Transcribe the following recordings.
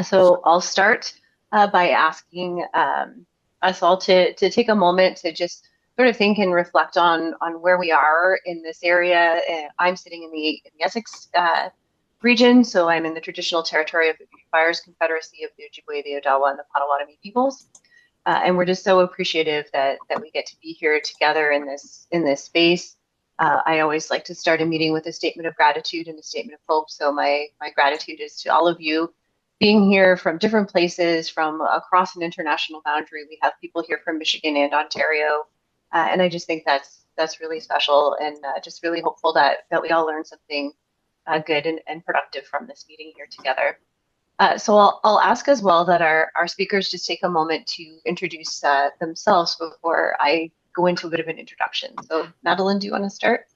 So I'll start by asking us all to take a moment to just sort of think and reflect on where we are in this area. I'm sitting in the Essex region, so I'm in the traditional territory of the Bushfires Confederacy of the Ojibwe, the Odawa, and the Potawatomi peoples. And we're just so appreciative that we get to be here together in this space. I always like to start a meeting with a statement of gratitude and a statement of hope. So my gratitude is to all of you being here from different places, from across an international boundary. We have people here from Michigan and Ontario, and I just think that's really special, and just really hopeful that we all learn something good and productive from this meeting here together. So I'll ask as well that our speakers just take a moment to introduce themselves before I go into a bit of an introduction. So Madeline, do you want to start?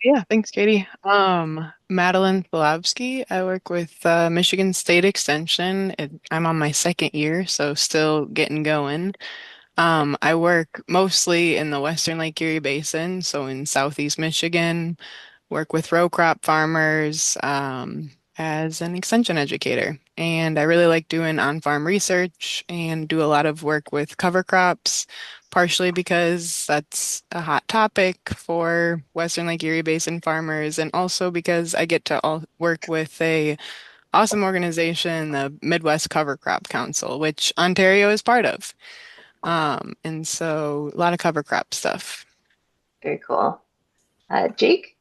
Yeah, thanks, Katie. Madeline Filawski. I work with Michigan State Extension. I'm on my second year, so still getting going. I work mostly in the Western Lake Erie Basin, so in Southeast Michigan, work with row crop farmers as an extension educator. And I really like doing on-farm research and do a lot of work with cover crops, partially because that's a hot topic for Western Lake Erie Basin farmers, and also because I get to all work with a awesome organization, the Midwest Cover Crop Council, which Ontario is part of. And so a lot of cover crop stuff. Very cool. Jake?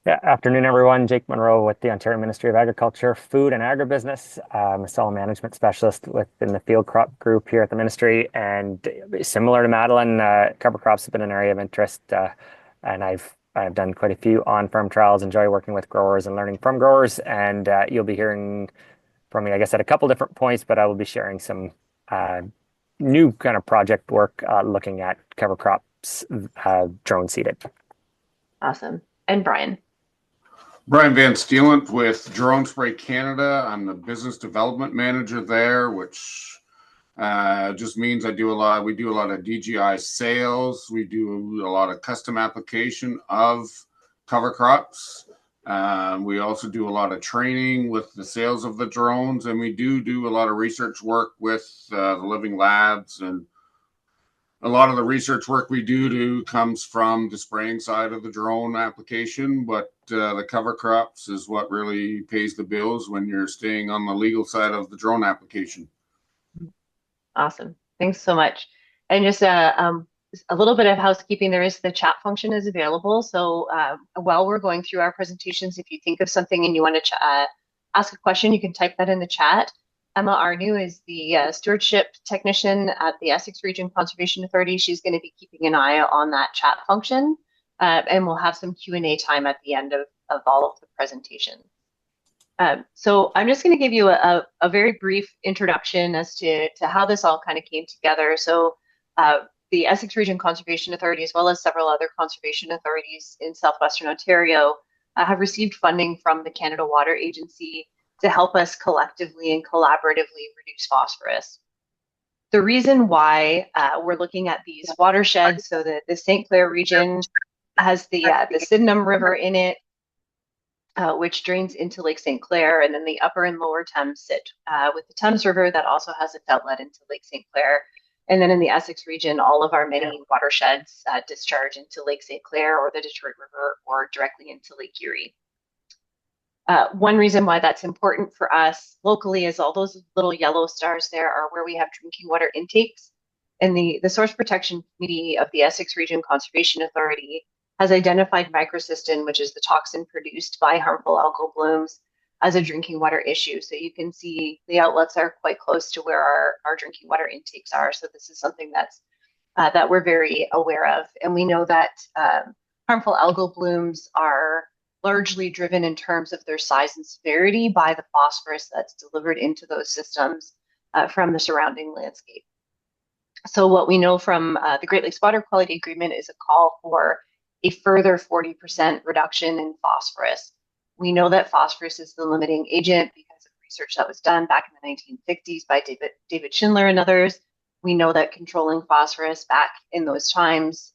Yeah, afternoon, everyone. Jake Monroe with the Ontario Ministry of Agriculture, Food and Agribusiness. I'm a soil management specialist within the field crop group here at the ministry. And similar to Madeline, cover crops have been an area of interest, and I've done quite a few on-farm trials. Enjoy working with growers and learning from growers. And you'll be hearing from me, I guess, at a couple different points, but I will be sharing some uh, new kind of project work looking at cover crops drone seeded. Awesome. And Brian? Brian Van Steelant with Drone Spray Canada. I'm the business development manager there, which just means we do a lot of DGI sales. We do a lot of custom application of cover crops. We also do a lot of training with the sales of the drones, and we do a lot of research work with the living labs, and a lot of the research work we do comes from the spraying side of the drone application, but the cover crops is what really pays the bills when you're staying on the legal side of the drone application. Awesome. Thanks so much. And just a little bit of housekeeping. There is the chat function is available. So while we're going through our presentations, if you think of something and you want to ask a question, you can type that in the chat. Emma Arnu is the stewardship technician at the Essex Region Conservation Authority. She's going to be keeping an eye on that chat function, and we'll have some Q&A time at the end of all of the presentations. So I'm just going to give you a very brief introduction as to how this all kind of came together. So the Essex Region Conservation Authority, as well as several other conservation authorities in southwestern Ontario, have received funding from the Canada Water Agency to help us collectively and collaboratively reduce phosphorus. The reason why we're looking at these watersheds, so the St. Clair region has the Sydenham River in it, which drains into Lake St. Clair, and then the upper and lower Thames sit with the Thames River that also has its outlet into Lake St. Clair. And then in the Essex region, all of our many watersheds discharge into Lake St. Clair or the Detroit River or directly into Lake Erie. One reason why that's important for us locally is all those little yellow stars there are where we have drinking water intakes. And the Source Protection Committee of the Essex Region Conservation Authority has identified microcystin, which is the toxin produced by harmful algal blooms, as a drinking water issue. So you can see the outlets are quite close to where our drinking water intakes are. So this is something that we're very aware of. And we know that harmful algal blooms are largely driven in terms of their size and severity by the phosphorus that's delivered into those systems from the surrounding landscape. So what we know from the Great Lakes Water Quality Agreement is a call for a further 40% reduction in phosphorus. We know that phosphorus is the limiting agent because of research that was done back in the 1960s by David Schindler and others. We know that controlling phosphorus back in those times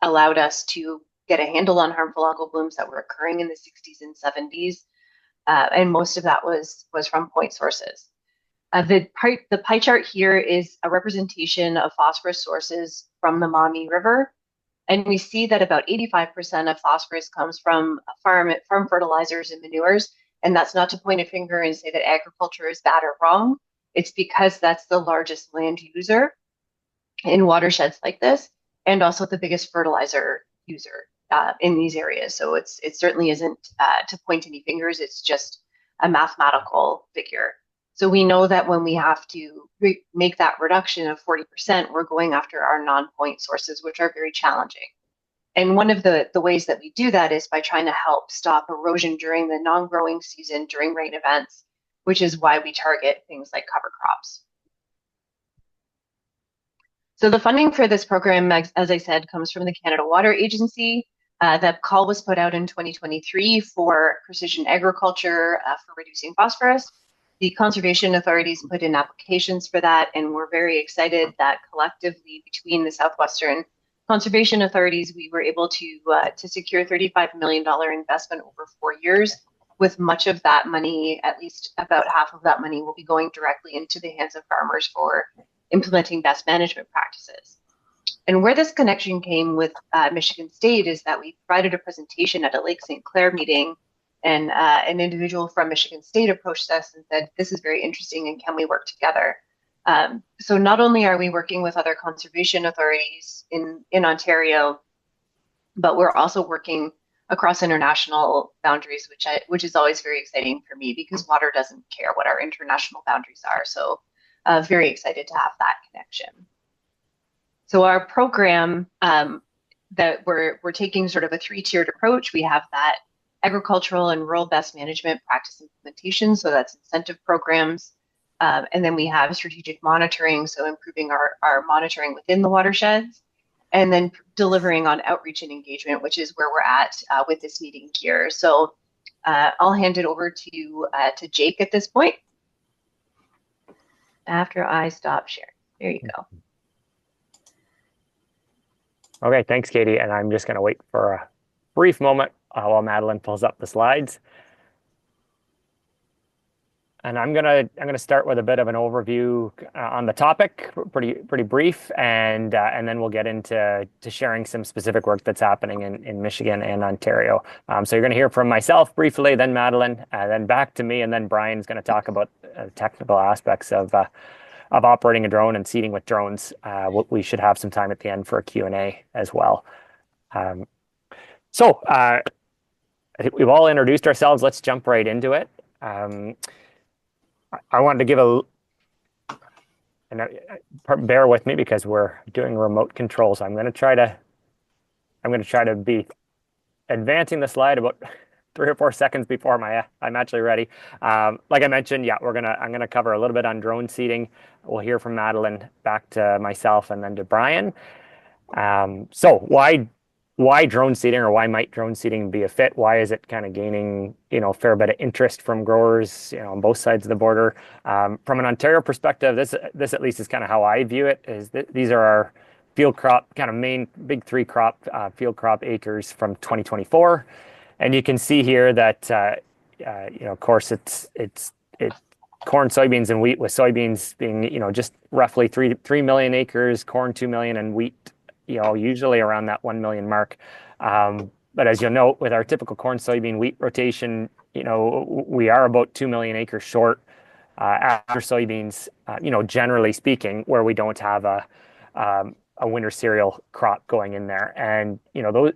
allowed us to get a handle on harmful algal blooms that were occurring in the 60s and 70s. and most of that was from point sources. The pie chart here is a representation of phosphorus sources from the Maumee River. And we see that about 85% of phosphorus comes from farm fertilizers and manures. And that's not to point a finger and say that agriculture is bad or wrong. It's because that's the largest land user in watersheds like this, and also the biggest fertilizer user in these areas. So it certainly isn't to point any fingers. It's just a mathematical figure. So we know that when we have to make that reduction of 40%, we're going after our non-point sources, which are very challenging. And one of the ways that we do that is by trying to help stop erosion during the non-growing season, during rain events, which is why we target things like cover crops. So the funding for this program, as I said, comes from the Canada Water Agency. The call was put out in 2023 for precision agriculture for reducing phosphorus. The conservation authorities put in applications for that, and we're very excited that collectively between the Southwestern conservation authorities, we were able to secure $35 million investment over 4 years, with much of that money, at least about half of that money, will be going directly into the hands of farmers for implementing best management practices. And where this connection came with Michigan State is that we provided a presentation at a Lake St. Clair meeting, and an individual from Michigan State approached us and said, this is very interesting and can we work together? So not only are we working with other conservation authorities in Ontario, but we're also working across international boundaries, which is always very exciting for me because water doesn't care what our international boundaries are. So very excited to have that connection. So our program that we're taking sort of a 3-tiered approach. We have that agricultural and rural best management practice implementation. So that's incentive programs. And then we have strategic monitoring, so improving our monitoring within the watersheds, and then delivering on outreach and engagement, which is where we're at with this meeting here. So I'll hand it over to Jake at this point after I stop sharing. There you go. Okay, thanks, Katie. And I'm just going to wait for a brief moment while Madeline pulls up the slides. And I'm gonna start with a bit of an overview on the topic, pretty brief, and then we'll get into sharing some specific work that's happening in Michigan and Ontario. So you're going to hear from myself briefly, then Madeline, then back to me, and then Brian's going to talk about technical aspects of operating a drone and seeding with drones. We should have some time at the end for a Q&A as well. So I think we've all introduced ourselves. Let's jump right into it. I wanted to give bear with me because we're doing remote control. So I'm going to try to be advancing the slide about 3 or 4 seconds before I'm actually ready. Like I mentioned, yeah, I'm gonna cover a little bit on drone seeding. We'll hear from Madeline, back to myself, and then to Brian. So why drone seeding, or why might drone seeding be a fit? Why is it kind of gaining, a fair bit of interest from growers, on both sides of the border? From an Ontario perspective, this at least is kind of how I view it, is that these are our field crop, kind of main big 3 crop field crop acres from 2024. And you can see here that, of course, it's corn, soybeans, and wheat, with soybeans being, just roughly 3 million acres, corn 2 million, and wheat, usually around that 1 million mark. But as you'll note, with our typical corn, soybean, wheat rotation, we are about 2 million acres short after soybeans, generally speaking, where we don't have a winter cereal crop going in there. And, those,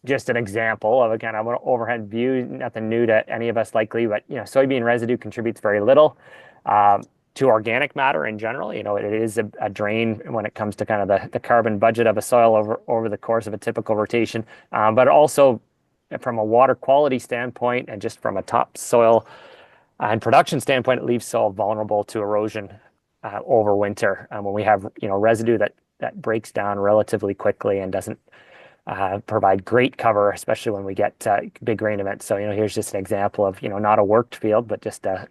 just an example of a kind of an overhead view, nothing new to any of us likely, but, soybean residue contributes very little to organic matter in general. It is a drain when it comes to kind of the carbon budget of a soil over the course of a typical rotation. But also from a water quality standpoint, and just from a topsoil and production standpoint, it leaves soil vulnerable to erosion over winter. When we have, residue that breaks down relatively quickly and doesn't provide great cover, especially when we get big rain events. So, here's just an example of, not a worked field, but just a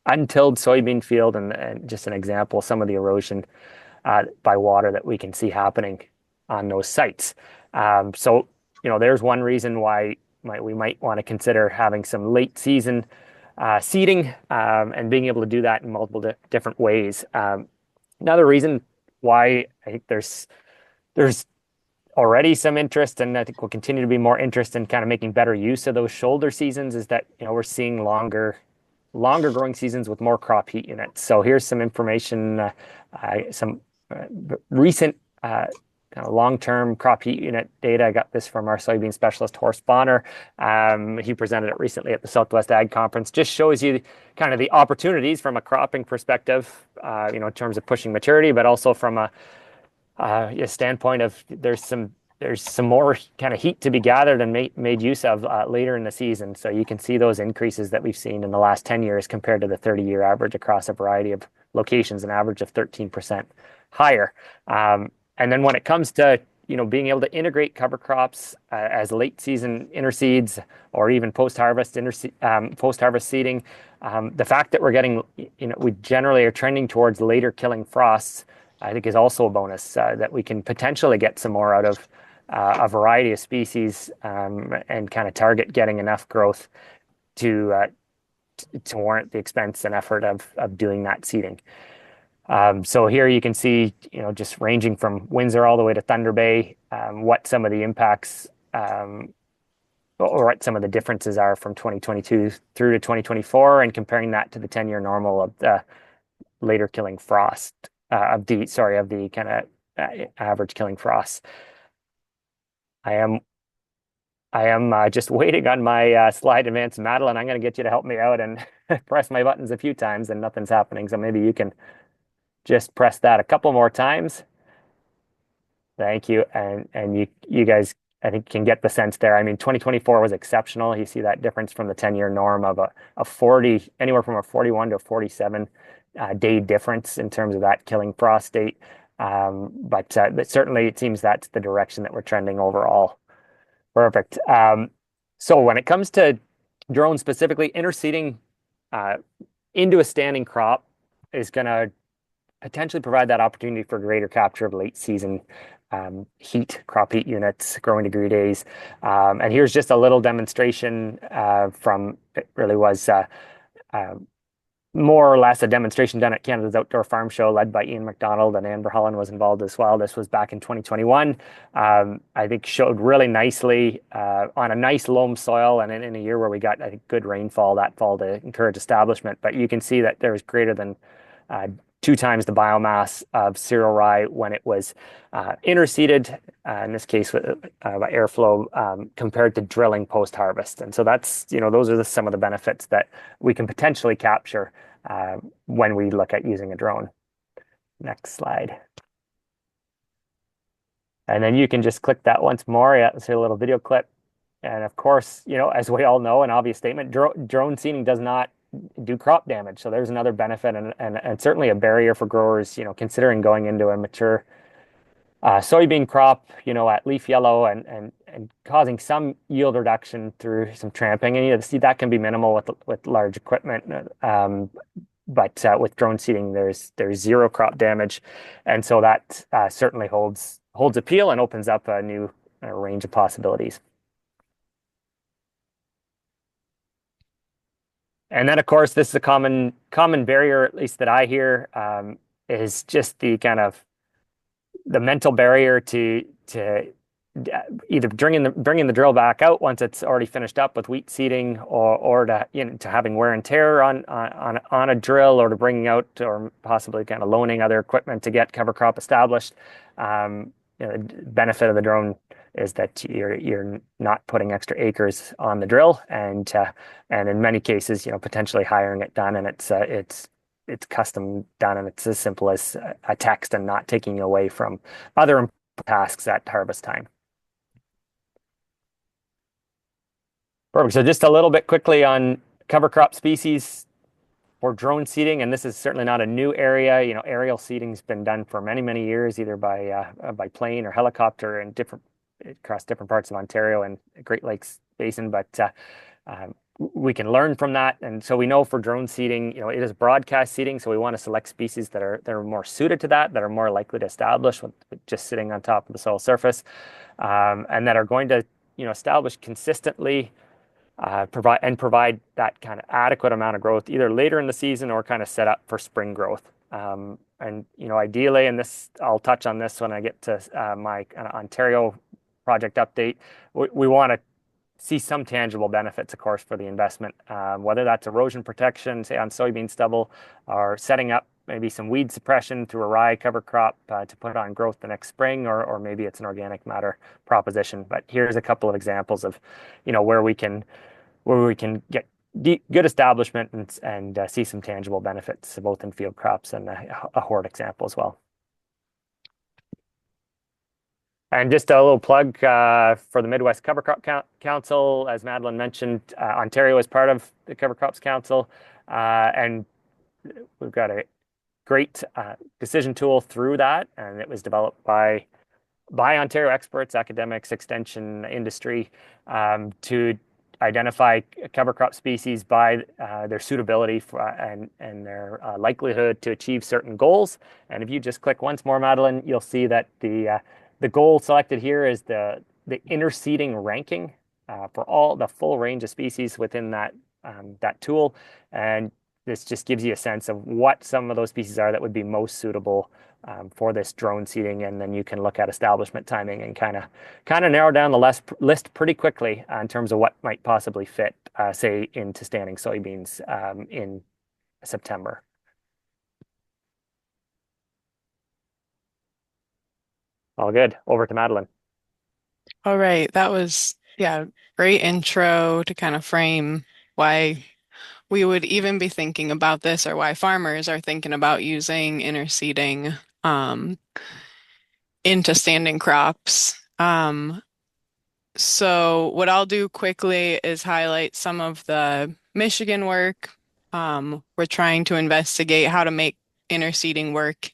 untilled soybean field, and just an example of some of the erosion by water that we can see happening on those sites. So, there's one reason why we might want to consider having some late season seeding and being able to do that in multiple different ways. Another reason why I think there's already some interest, and I think will continue to be more interest in kind of making better use of those shoulder seasons, is that we're seeing longer growing seasons with more crop heat units. So here's some information, some recent kind of long-term crop heat unit data. I got this from our soybean specialist, Horst Bonner. He presented it recently at the Southwest Ag Conference. Just shows you kind of the opportunities from a cropping perspective, in terms of pushing maturity, but also from a standpoint of there's some more kind of heat to be gathered and made use of later in the season. So you can see those increases that we've seen in the last 10 years compared to the 30-year average across a variety of locations, an average of 13% higher. And then when it comes to being able to integrate cover crops as late season interseeds or even post-harvest seeding, the fact that we're getting, we generally are trending towards later killing frosts, I think is also a bonus that we can potentially get some more out of a variety of species and kind of target getting enough growth to warrant the expense and effort of doing that seeding. So here you can see, just ranging from Windsor all the way to Thunder Bay, what some of the impacts or what some of the differences are from 2022 through to 2024, and comparing that to the 10-year normal of the later killing frost of the kind of average killing frost. I am just waiting on my slide advance, Madeline. I'm going to get you to help me out and press my buttons a few times, and nothing's happening. So maybe you can just press that a couple more times. Thank you. And you guys, I think, can get the sense there. I mean, 2024 was exceptional. You see that difference from the 10-year norm of a 40, anywhere from a 41 to a 47 day difference in terms of that killing frost date. But certainly it seems that's the direction that we're trending overall. Perfect. So when it comes to drone specifically, interseeding into a standing crop is going to potentially provide that opportunity for greater capture of late season crop heat units, growing degree days. And here's just a little demonstration from, it really was more or less a demonstration done at Canada's Outdoor Farm Show, led by Ian McDonald, and Amber Holland was involved as well. This was back in 2021. I think showed really nicely on a nice loam soil, and in a year where we got, I think, good rainfall that fall to encourage establishment. But you can see that there was greater than 2 times the biomass of cereal rye when it was interseeded, in this case by airflow, compared to drilling post-harvest. And so that's, those are some of the benefits that we can potentially capture when we look at using a drone. Next slide. And then you can just click that once more. Yeah, let's see a little video clip. And of course, as we all know, an obvious statement, drone seeding does not do crop damage. So there's another benefit and certainly a barrier for growers, considering going into a mature soybean crop, at leaf yellow and causing some yield reduction through some tramping. And see that can be minimal with large equipment. But with drone seeding, there's zero crop damage. And so that certainly holds appeal and opens up a new range of possibilities. And then, of course, this is a common barrier, at least that I hear, is just the kind of the mental barrier to either bringing the drill back out once it's already finished up with wheat seeding, or to having wear and tear on a drill, or to bringing out or possibly kind of loaning other equipment to get cover crop established. The benefit of the drone is that you're not putting extra acres on the drill, and in many cases, potentially hiring it done, and it's custom done, and it's as simple as a text and not taking away from other tasks at harvest time. Perfect. So just a little bit quickly on cover crop species for drone seeding, and this is certainly not a new area. Aerial seeding's been done for many, many years, either by plane or helicopter, and across different parts of Ontario and Great Lakes Basin. But we can learn from that, and so we know for drone seeding, it is broadcast seeding. So we want to select species that are more suited to that are more likely to establish with just sitting on top of the soil surface, and that are going to established consistently, provide that kind of adequate amount of growth either later in the season or kind of set up for spring growth. And ideally, and this I'll touch on this when I get to my kind of Ontario project update. We want to see some tangible benefits, of course, for the investment, whether that's erosion protection, say on soybean stubble, or setting up maybe some weed suppression through a rye cover crop to put on growth the next spring, or maybe it's an organic matter proposition. But here's a couple of examples of, where we can get good establishment and see some tangible benefits both in field crops and a horde example as well. And just a little plug for the Midwest Cover Crop Council. As Madeline mentioned, Ontario is part of the Cover Crops Council, and we've got a great decision tool through that, and it was developed by Ontario experts, academics, extension, industry, to identify cover crop species by their suitability and their likelihood to achieve certain goals. And if you just click once more, Madeline, you'll see that the goal selected here is the interseeding ranking for the full range of species within that tool. And this just gives you a sense of what some of those species are that would be most suitable for this drone seeding, and then you can look at establishment timing and kind of narrow down the list pretty quickly in terms of what might possibly fit, say, into standing soybeans in September. All good. Over to Madeline. All right, that was, great intro to kind of frame why we would even be thinking about this, or why farmers are thinking about using interseeding into standing crops. So what I'll do quickly is highlight some of the Michigan work. We're trying to investigate how to make interseeding work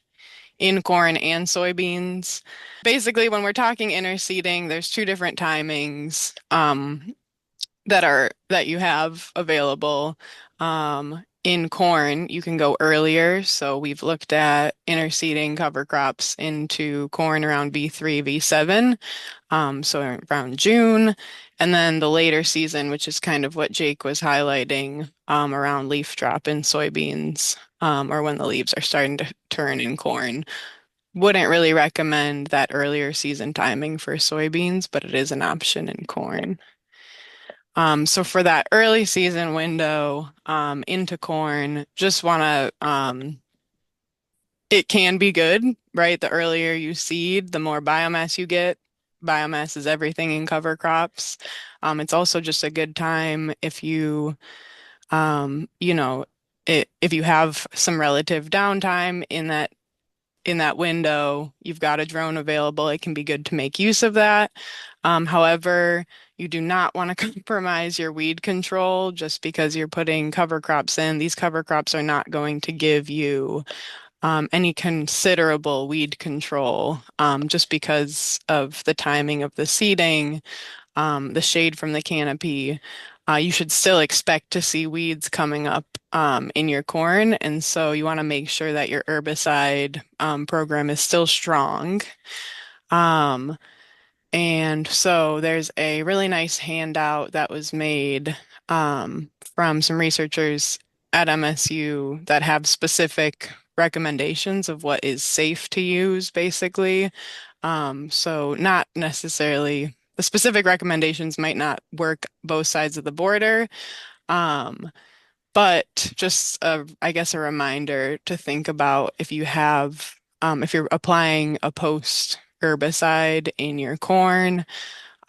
in corn and soybeans. Basically, when we're talking interseeding, there's two different timings that you have available. In corn, you can go earlier. So we've looked at interseeding cover crops into corn around V3, V7, so around June. And then the later season, which is kind of what Jake was highlighting, around leaf drop in soybeans, or when the leaves are starting to turn in corn. Wouldn't really recommend that earlier season timing for soybeans, but it is an option in corn. So for that early season window into corn, just want to, it can be good, right? The earlier you seed, the more biomass you get. Biomass is everything in cover crops. It's also just a good time if you, if you have some relative downtime in that window, you've got a drone available, it can be good to make use of that. However, you do not want to compromise your weed control just because you're putting cover crops in. These cover crops are not going to give you any considerable weed control just because of the timing of the seeding, the shade from the canopy. You should still expect to see weeds coming up in your corn. And so you want to make sure that your herbicide program is still strong. And so there's a really nice handout that was made from some researchers at MSU that have specific recommendations of what is safe to use, basically. So not necessarily the specific recommendations might not work both sides of the border, but just I guess a reminder to think about if you have if you're applying a post herbicide in your corn,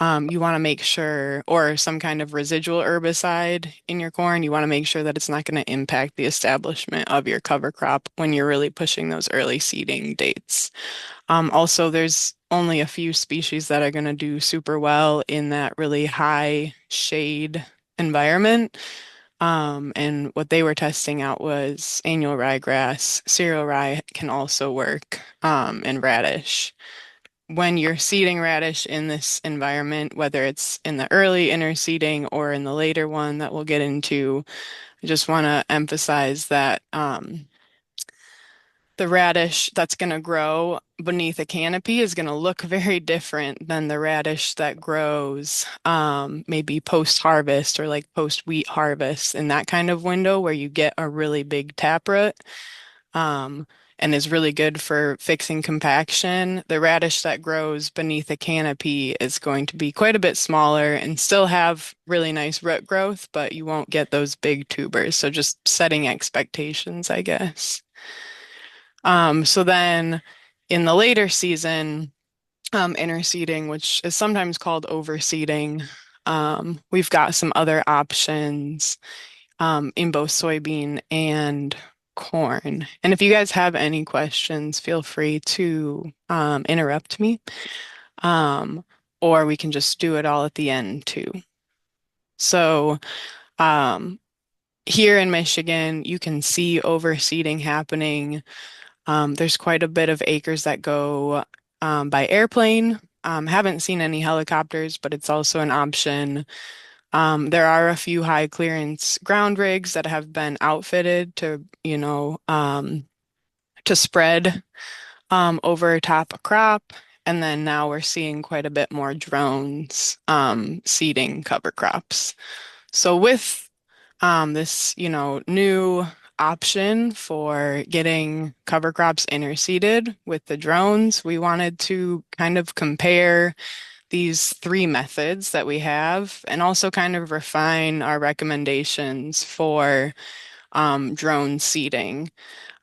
you want to make sure, or some kind of residual herbicide in your corn, you want to make sure that it's not going to impact the establishment of your cover crop when you're really pushing those early seeding dates. Also, there's only a few species that are going to do super well in that really high shade environment. And what they were testing out was annual ryegrass. Cereal rye can also work, and radish. When you're seeding radish in this environment, whether it's in the early interseeding or in the later one that we'll get into, I just want to emphasize that the radish that's going to grow beneath a canopy is going to look very different than the radish that grows maybe post-harvest or like post-wheat harvest in that kind of window where you get a really big taproot um, and is really good for fixing compaction. The radish that grows beneath a canopy is going to be quite a bit smaller and still have really nice root growth, but you won't get those big tubers. So just setting expectations, I guess. So then in the later season, interseeding, which is sometimes called overseeding, we've got some other options in both soybean and corn. And if you guys have any questions, feel free to interrupt me, um, or we can just do it all at the end too. So um, here in Michigan, you can see overseeding happening. There's quite a bit of acres that go by airplane. Haven't seen any helicopters, but it's also an option. There are a few high clearance ground rigs that have been outfitted to, to spread over top a crop. And then now we're seeing quite a bit more drones seeding cover crops. So with this, new option for getting cover crops interseeded with the drones, we wanted to kind of compare these three methods that we have and also kind of refine our recommendations for drone seeding.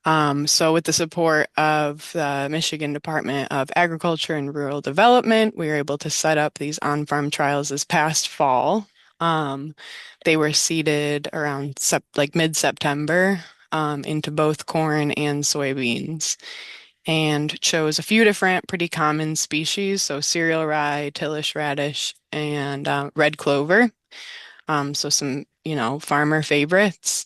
So with the support of the Michigan Department of Agriculture and Rural Development, we were able to set up these on-farm trials this past fall. They were seeded around like mid-September into both corn and soybeans and chose a few different pretty common species, so cereal rye, Tillish radish, and red clover. So some, farmer favorites.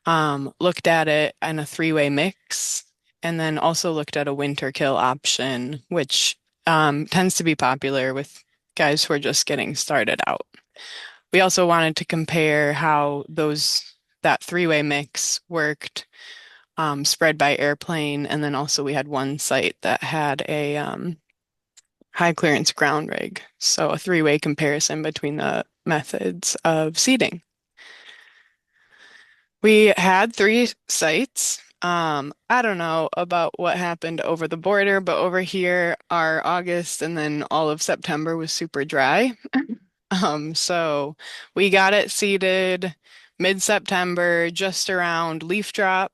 Looked at it in a three-way mix, and then also looked at a winter kill option, which tends to be popular with guys who are just getting started out. We also wanted to compare how that three-way mix worked spread by airplane, and then also we had one site that had a high clearance ground rig. So a three-way comparison between the methods of seeding. We had three sites. I don't know about what happened over the border, but over here, our August and then all of September was super dry. So we got it seeded mid-September, just around leaf drop,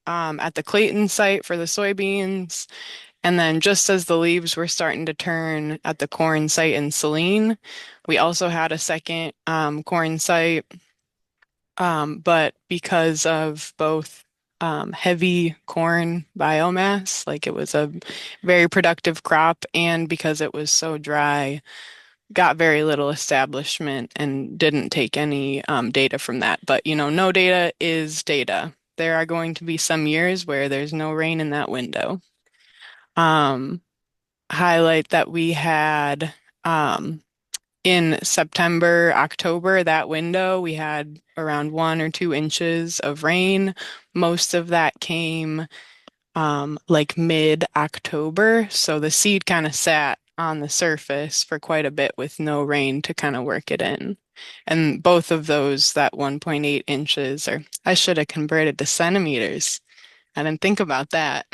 at the Clayton site for the soybeans. And then just as the leaves were starting to turn at the corn site in Saline, we also had a second corn site. But because of both heavy corn biomass, like it was a very productive crop, and because it was so dry, got very little establishment and didn't take any data from that. But no data is data. There are going to be some years where there's no rain in that window. Um, Highlight that we had um, in September, October, that window, we had around 1 or 2 inches of rain. Most of that came like mid-October. So the seed kind of sat on the surface for quite a bit with no rain to kind of work it in. And both of those, that 1.8 inches, or I should have converted to centimeters. I didn't think about that.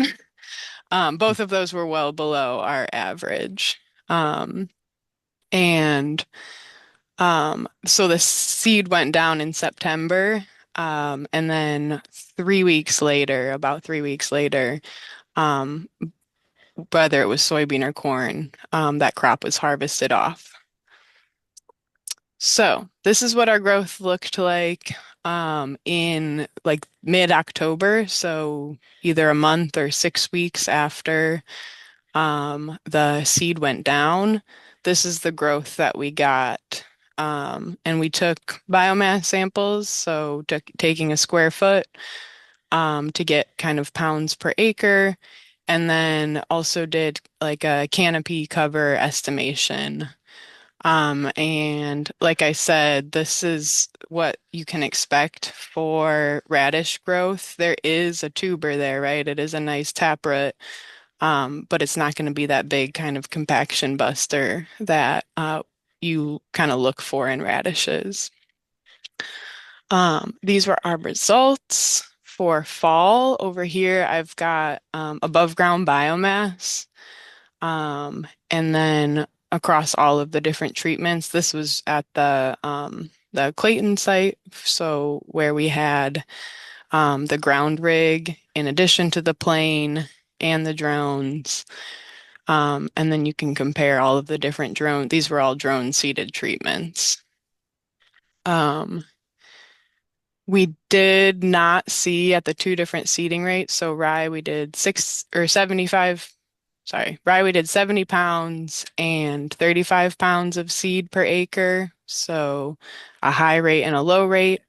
Both of those were well below our average. Um, and so the seed went down in September. And then 3 weeks later, about 3 weeks later, um, whether it was soybean or corn, that crop was harvested off. So this is what our growth looked like in like mid-October, so either a month or 6 weeks after the seed went down. This is the growth that we got. And we took biomass samples, so taking a square foot to get kind of pounds per acre, and then also did like a canopy cover estimation. And like I said, this is what you can expect for radish growth. There is a tuber there, right? It is a nice taproot, but it's not going to be that big kind of compaction buster that you kind of look for in radishes. These were our results for fall. Over here, I've got above ground biomass. And then across all of the different treatments, this was at the Clayton site, so where we had the ground rig in addition to the plane and the drones. And then you can compare all of the different drone. These were all drone seeded treatments. Um, we did not see at the two different seeding rates. So rye we did 75. Sorry, rye we did 70 pounds and 35 pounds of seed per acre. So a high rate and a low rate.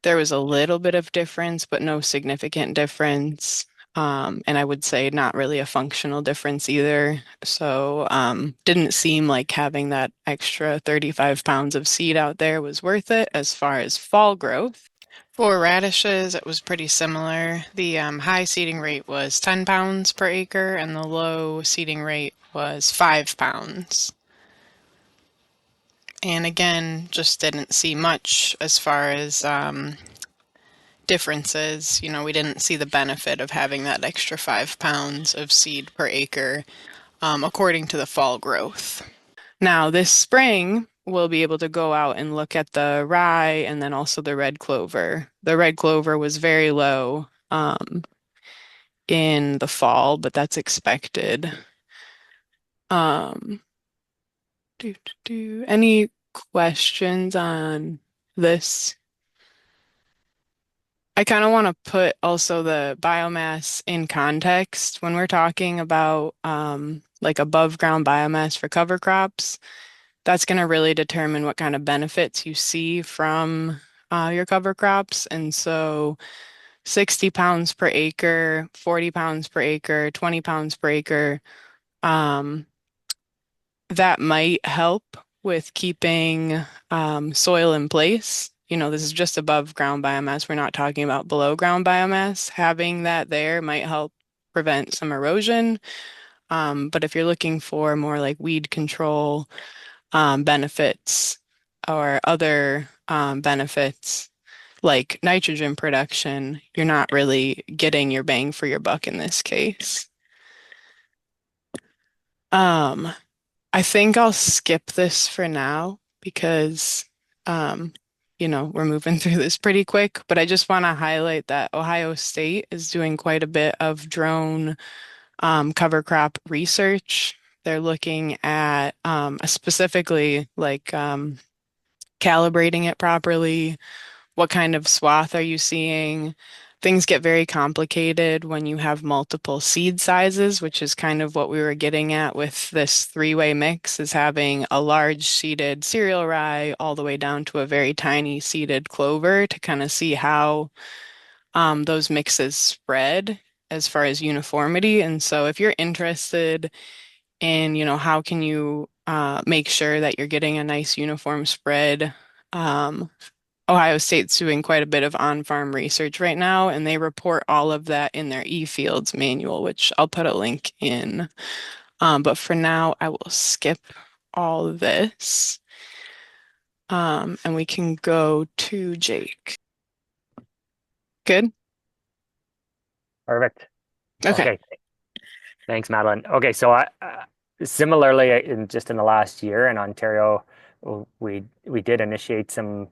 There was a little bit of difference, but no significant difference. And I would say not really a functional difference either. So didn't seem like having that extra 35 pounds of seed out there was worth it as far as fall growth. For radishes, it was pretty similar. The high seeding rate was 10 pounds per acre, and the low seeding rate was 5 pounds. And again, just didn't see much as far as differences. You know, we didn't see the benefit of having that extra 5 pounds of seed per acre, according to the fall growth. Now, this spring, we'll be able to go out and look at the rye and then also the red clover. The red clover was very low in the fall, but that's expected. Um, Any questions on this? I kind of want to put also the biomass in context when we're talking about like above ground biomass for cover crops. That's going to really determine what kind of benefits you see from your cover crops. And so 60 pounds per acre, 40 pounds per acre, 20 pounds per acre, um, that might help with keeping soil in place. You know, this is just above ground biomass. We're not talking about below ground biomass. Having that there might help prevent some erosion. But if you're looking for more like weed control benefits or other benefits like nitrogen production, you're not really getting your bang for your buck in this case. Um, I think I'll skip this for now because, um, we're moving through this pretty quick, but I just want to highlight that Ohio State is doing quite a bit of drone cover crop research. They're looking at specifically like calibrating it properly. What kind of swath are you seeing? Things get very complicated when you have multiple seed sizes, which is kind of what we were getting at with this three-way mix, is having a large seeded cereal rye all the way down to a very tiny seeded clover to kind of see how those mixes spread as far as uniformity. And so if you're interested in, how can you make sure that you're getting a nice uniform spread, um, Ohio State's doing quite a bit of on-farm research right now, and they report all of that in their eFields manual, which I'll put a link in. But for now, I will skip all of this, and we can go to Jake. Good? Perfect. Okay. Okay. Thanks, Madeline. Okay, so similarly, in the last year in Ontario, we did initiate some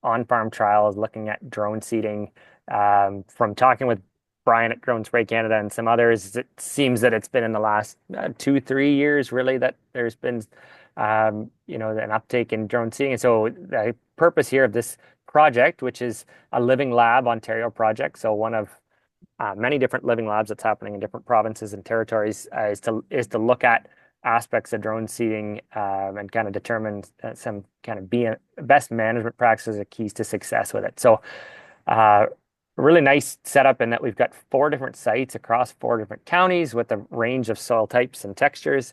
on-farm trials looking at drone seeding. From talking with Brian at Drone Spray Canada and some others, it seems that it's been in the last 2, 3 years really that there's been an uptake in drone seeding. And so the purpose here of this project, which is a Living Lab Ontario project, so one of many different living labs that's happening in different provinces and territories, is to look at aspects of drone seeding and kind of determine some kind of best management practices or keys to success with it. So a really nice setup in that we've got 4 different sites across 4 different counties with a range of soil types and textures.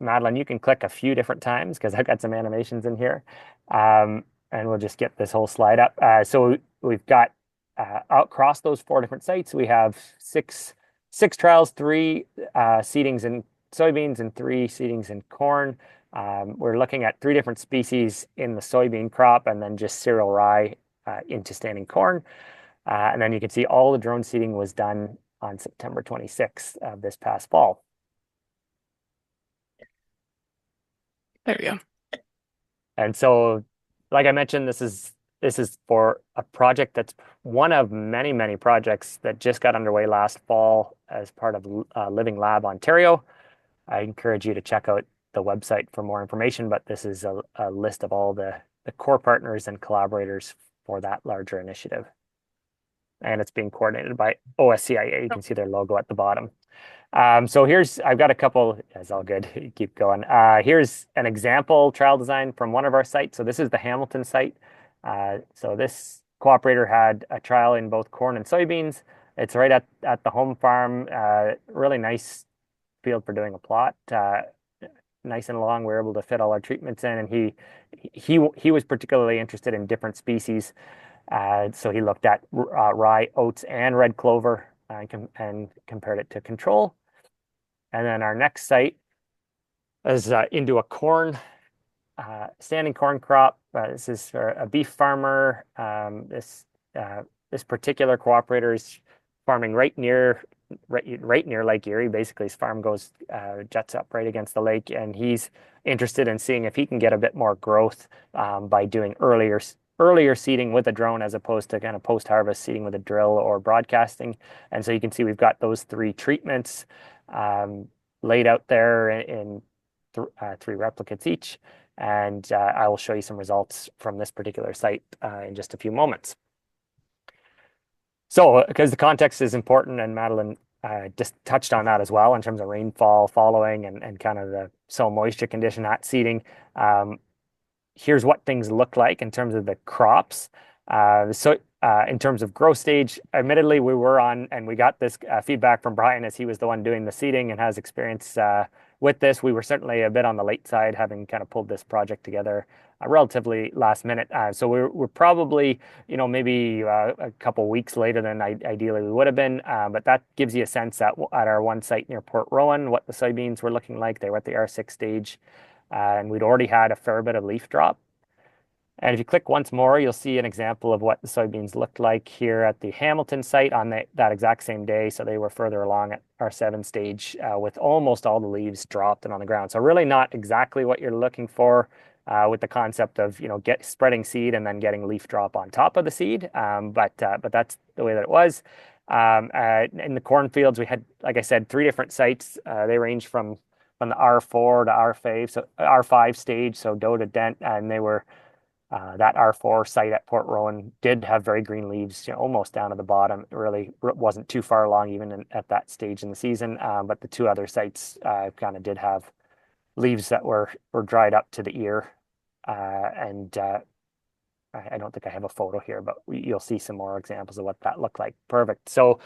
Madeline, you can click a few different times because I've got some animations in here. And we'll just get this whole slide up. So we've got across those 4 different sites, we have six trials, 3 seedings in soybeans and 3 seedings in corn. We're looking at 3 different species in the soybean crop and then just cereal rye into standing corn. And then you can see all the drone seeding was done on September 26th of this past fall. There we go. And so, like I mentioned, this is for a project that's one of many, many projects that just got underway last fall as part of Living Lab Ontario. I encourage you to check out the website for more information, but this is a list of all the core partners and collaborators for that larger initiative. And it's being coordinated by OSCIA. You can see their logo at the bottom. So I've got a couple, it's all good, keep going. Here's an example trial design from one of our sites. So this is the Hamilton site. So this cooperator had a trial in both corn and soybeans. It's right at the home farm, really nice field for doing a plot. Nice and long, we were able to fit all our treatments in, and he was particularly interested in different species. So he looked at rye, oats, and red clover and compared it to control. And then our next site is into a standing corn crop. This is for a beef farmer. This particular cooperator is farming right near Lake Erie. Basically, his farm juts up right against the lake, and he's interested in seeing if he can get a bit more growth by doing earlier seeding with a drone as opposed to kind of post-harvest seeding with a drill or broadcasting. And so you can see we've got those 3 treatments laid out there in 3 replicates each. And I will show you some results from this particular site in just a few moments. So, because the context is important, and Madeline just touched on that as well in terms of rainfall following and kind of the soil moisture condition at seeding. Here's what things look like in terms of the crops. So in terms of growth stage, admittedly, we were on, and we got this feedback from Brian as he was the one doing the seeding and has experience with this. We were certainly a bit on the late side, having kind of pulled this project together relatively last minute. So we're probably, maybe a couple weeks later than ideally we would have been. But that gives you a sense at our one site near Port Rowan, what the soybeans were looking like. They were at the R6 stage. And we'd already had a fair bit of leaf drop. And if you click once more, you'll see an example of what the soybeans looked like here at the Hamilton site on that exact same day. So they were further along at our 7 stage with almost all the leaves dropped and on the ground. So really not exactly what you're looking for with the concept of spreading seed and then getting leaf drop on top of the seed. But that's the way that it was. In the cornfields, we had, like I said, 3 different sites. They range from the R4 to R5 stage, so doe to dent, and they were that R4 site at Port Rowan did have very green leaves, almost down to the bottom. It really wasn't too far along even at that stage in the season, but the 2 other sites kind of did have leaves that were dried up to the ear, and I don't think I have a photo here, but you'll see some more examples of what that looked like. Perfect. So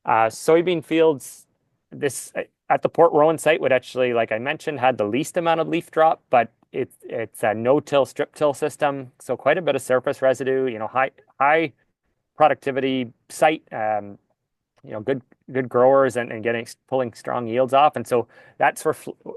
soybean fields, this at the Port Rowan site would actually, like I mentioned, had the least amount of leaf drop, but it's a no-till strip till system, so quite a bit of surface residue. High productivity site. Good growers and pulling strong yields off, and so that's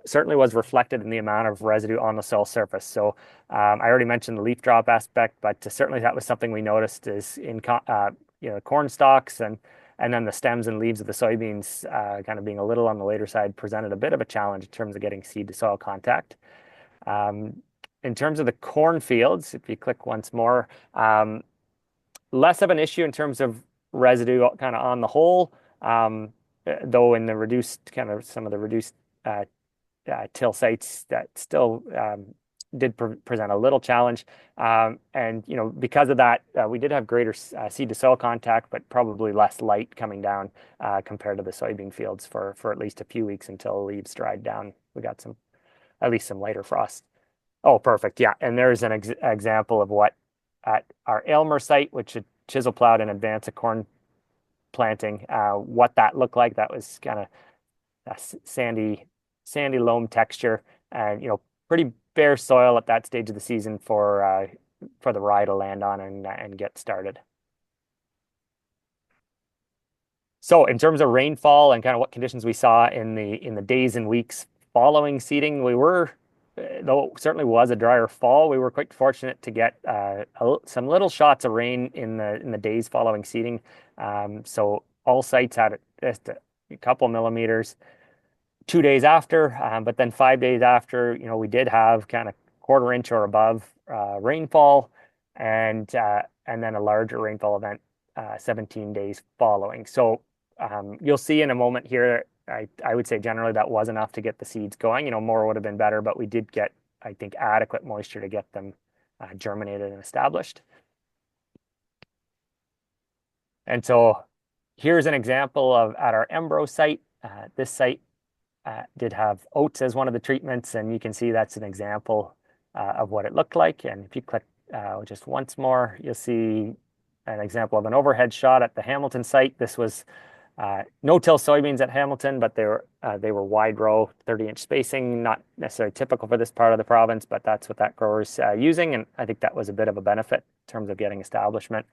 certainly was reflected in the amount of residue on the soil surface. So I already mentioned the leaf drop aspect, but certainly that was something we noticed is in corn stalks and then the stems and leaves of the soybeans kind of being a little on the later side presented a bit of a challenge in terms of getting seed to soil contact. In terms of the cornfields, if you click once more, less of an issue in terms of residue kind of on the whole, though in the some of the reduced till sites that still did present a little challenge. And because of that, we did have greater seed to soil contact, but probably less light coming down compared to the soybean fields for at least a few weeks until the leaves dried down. We got at least some lighter frost. Oh, perfect. Yeah. And there's an example of what at our Aylmer site, which had chisel plowed in advance of corn planting, what that looked like. That was kind of a sandy loam texture. and pretty bare soil at that stage of the season for the rye to land on and get started. So in terms of rainfall and kind of what conditions we saw in the days and weeks following seeding, though it certainly was a drier fall, we were quite fortunate to get some little shots of rain in the days following seeding. So all sites had just a couple millimeters. 2 days after, but then 5 days after, we did have kind of quarter-inch or above rainfall, and then a larger rainfall event 17 days following. So you'll see in a moment here, I would say generally that was enough to get the seeds going. More would have been better, but we did get, I think, adequate moisture to get them germinated and established. And so here's an example of at our Embro site. This site did have oats as one of the treatments, and you can see that's an example of what it looked like. And if you click just once more, you'll see an example of an overhead shot at the Hamilton site. This was no-till soybeans at Hamilton, but they were wide row, 30-inch spacing, not necessarily typical for this part of the province, but that's what that grower's using, and I think that was a bit of a benefit in terms of getting establishment.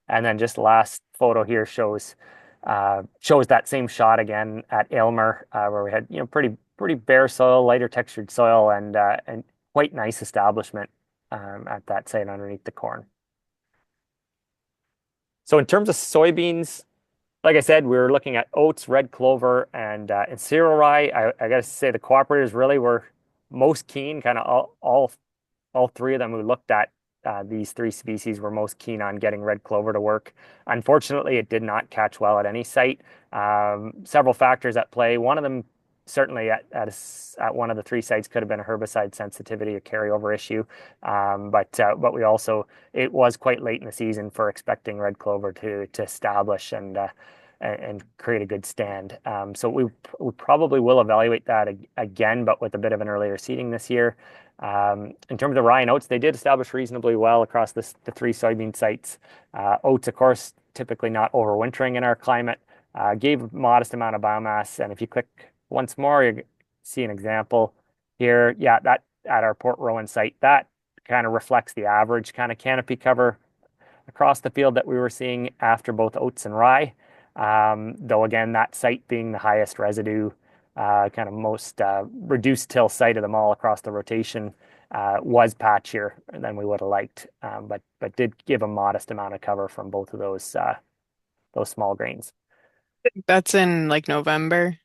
And then just last photo here shows that same shot again at Aylmer, where we had pretty bare soil, lighter textured soil, and quite nice establishment at that site underneath the corn. So in terms of soybeans, like I said, we were looking at oats, red clover, and cereal rye. I got to say the cooperators really were most keen. Kind of all three of them who looked at these three species were most keen on getting red clover to work. Unfortunately, it did not catch well at any site. Several factors at play. One of them certainly at one of the three sites could have been a herbicide sensitivity or carryover issue. But we also, it was quite late in the season for expecting red clover to establish and create a good stand. So we probably will evaluate that again, but with a bit of an earlier seeding this year. In terms of rye and oats, they did establish reasonably well across the three soybean sites. Oats, of course, typically not overwintering in our climate, gave a modest amount of biomass. And if you click once more, you see an example here. Yeah, that at our Port Rowan site, that kind of reflects the average kind of canopy cover across the field that we were seeing after both oats and rye. Though again, that site being the highest residue, kind of most reduced till site of them all across the rotation, was patchier than we would have liked, but did give a modest amount of cover from both of those small grains. That's in like November.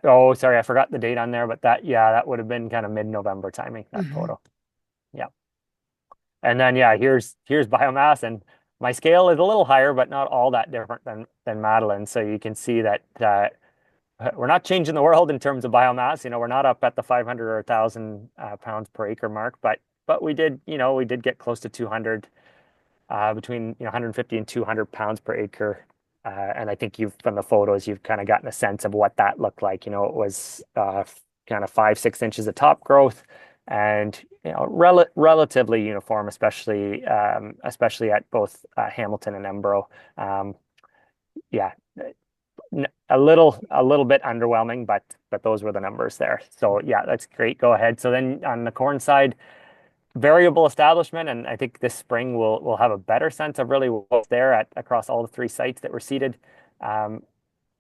Oh, sorry, I forgot the date on there, but that would have been kind of mid-November timing, that photo. Yeah. And then here's biomass, and my scale is a little higher, but not all that different than Madeline. So you can see that we're not changing the world in terms of biomass. We're not up at the 500 or 1,000 pounds per acre mark, but we did get close to 200, between 150 and 200 pounds per acre. And I think from the photos, you've kind of gotten a sense of what that looked like. It was kind of 5-6 inches of top growth, and relatively uniform, especially at both Hamilton and Embro. A little bit underwhelming, but those were the numbers there. So that's great. Go ahead. So then on the corn side, variable establishment, and I think this spring we'll have a better sense of really what's there across all the three sites that were seeded.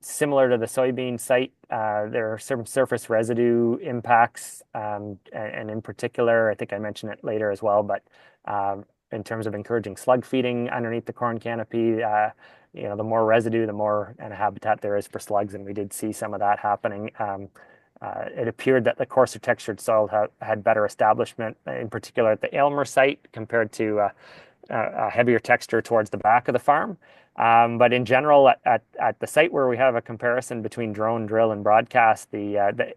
Similar to the soybean site, there are some surface residue impacts, and in particular, I think I mentioned it later as well, but in terms of encouraging slug feeding underneath the corn canopy, the more residue, the more and habitat there is for slugs, and we did see some of that happening. It appeared that the coarser textured soil had better establishment, in particular at the Aylmer site, compared to a heavier texture towards the back of the farm. But in general, at the site where we have a comparison between drone, drill, and broadcast, the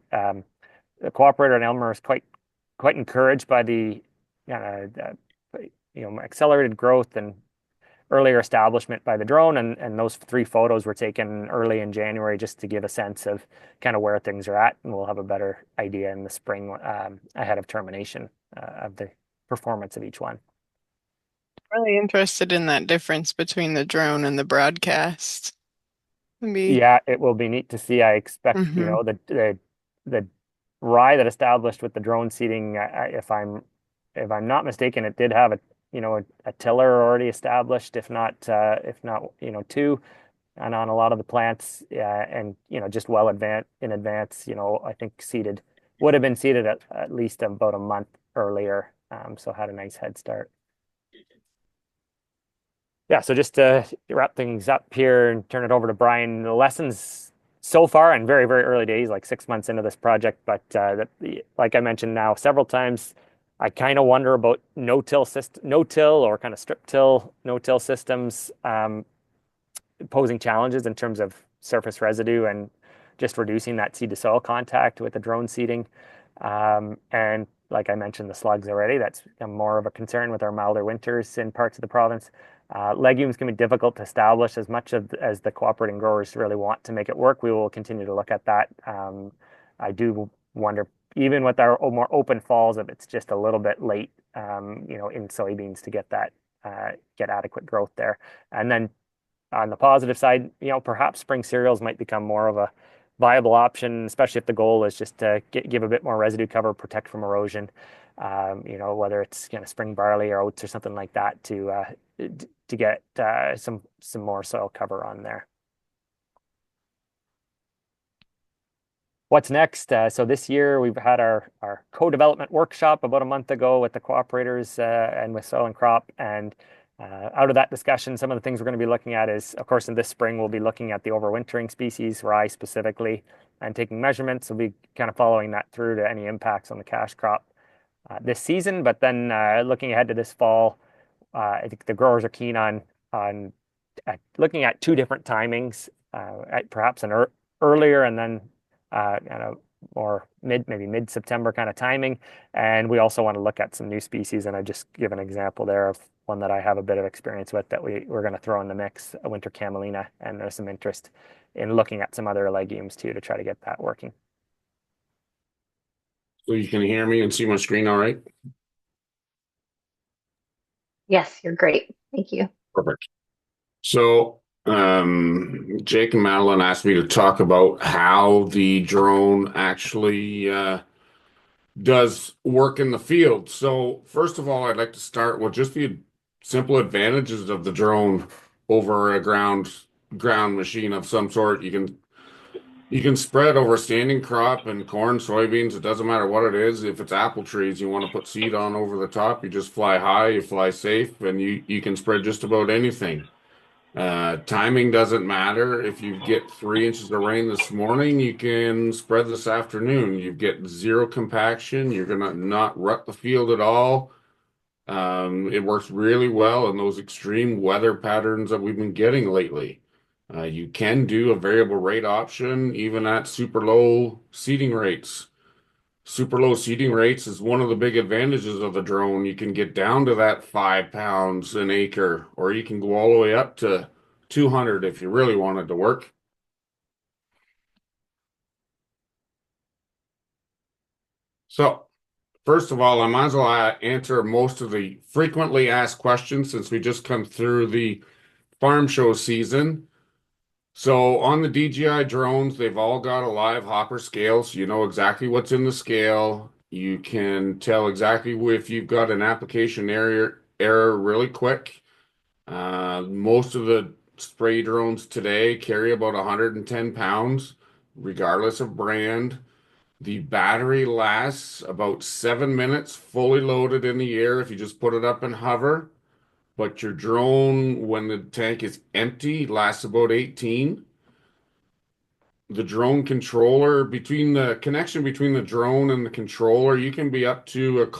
cooperator at Aylmer is quite encouraged by the accelerated growth and earlier establishment by the drone, and those three photos were taken early in January just to give a sense of kind of where things are at, and we'll have a better idea in the spring ahead of termination of the performance of each one. Really interested in that difference between the drone and the broadcast. Yeah, it will be neat to see. I expect the rye that established with the drone seeding, if I'm not mistaken, it did have a tiller already established, if not two, and on a lot of the plants, and just well advanced in advance. I think seeded would have been seeded at least about a month earlier, so had a nice head start. Yeah, so just to wrap things up here and turn it over to Brian, the lessons so far, and very, very early days, like 6 months into this project, but like I mentioned now several times, I kind of wonder about no-till system, no-till or kind of strip-till, no-till systems posing challenges in terms of surface residue and just reducing that seed to soil contact with the drone seeding. And like I mentioned, the slugs already, that's more of a concern with our milder winters in parts of the province. Legumes can be difficult to establish as much as the cooperating growers really want to make it work. We will continue to look at that. I do wonder, even with our more open falls, if it's just a little bit late, in soybeans to get adequate growth there. And then on the positive side, perhaps spring cereals might become more of a viable option, especially if the goal is just to give a bit more residue cover, protect from erosion. Whether it's spring barley or oats or something like that to get some more soil cover on there. What's next? So this year we've had our co-development workshop about a month ago with the cooperators and with Soil and Crop. And out of that discussion, some of the things we're going to be looking at is, of course, in this spring, we'll be looking at the overwintering species, rye specifically, and taking measurements. We'll be kind of following that through to any impacts on the cash crop this season. But then looking ahead to this fall, I think the growers are keen on looking at two different timings, perhaps an earlier and then kind of more maybe mid-September kind of timing. And we also want to look at some new species. And I just give an example there of one that I have a bit of experience with that we're going to throw in the mix, a winter camelina. And there's some interest in looking at some other legumes too to try to get that working. So you can hear me and see my screen all right? Yes, you're great. Thank you. Perfect. So Jake and Madeline asked me to talk about how the drone actually does work in the field. So first of all, I'd like to start with just the simple advantages of the drone over a ground machine of some sort. You can spread over standing crop and corn, soybeans. It doesn't matter what it is. If it's apple trees, you want to put seed on over the top. You just fly high, you fly safe, and you can spread just about anything. Timing doesn't matter. If you get 3 inches of rain this morning, you can spread this afternoon. You get zero compaction. You're gonna not rut the field at all. It works really well in those extreme weather patterns that we've been getting lately. You can do a variable rate option even at super low seeding rates. Super low seeding rates is one of the big advantages of the drone. You can get down to that 5 pounds an acre, or you can go all the way up to 200 if you really wanted to work. So, first of all, I might as well answer most of the frequently asked questions since we just come through the farm show season. So on the DJI drones, they've all got a live hopper scale, so you know exactly what's in the scale. You can tell exactly if you've got an application error really quick. Most of the spray drones today carry about 110 pounds, regardless of brand. The battery lasts about 7 minutes fully loaded in the air if you just put it up and hover. But your drone, when the tank is empty, lasts about 18. The drone controller, between the connection between the drone and the controller, you can be up to 1.25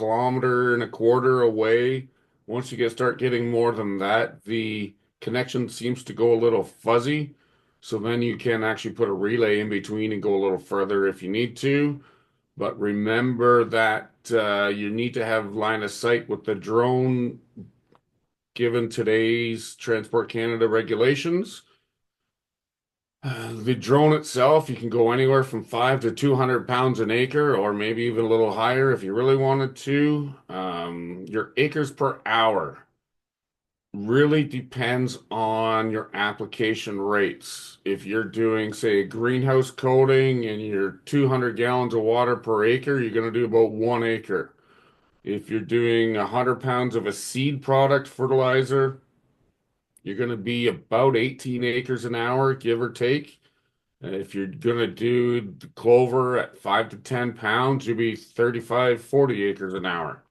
kilometers away. Once you start getting more than that, the connection seems to go a little fuzzy. So then you can actually put a relay in between and go a little further if you need to. But remember that you need to have line of sight with the drone given today's Transport Canada regulations. The drone itself, you can go anywhere from 5 to 200 pounds an acre, or maybe even a little higher if you really wanted to. Your acres per hour really depends on your application rates. If you're doing, say, a greenhouse coating and you're 200 gallons of water per acre, you're going to do about 1 acre. If you're doing 100 pounds of a seed product fertilizer, you're going to be about 18 acres an hour, give or take. If you're going to do the clover at 5 to 10 pounds, you'll be 35, 40 acres an hour.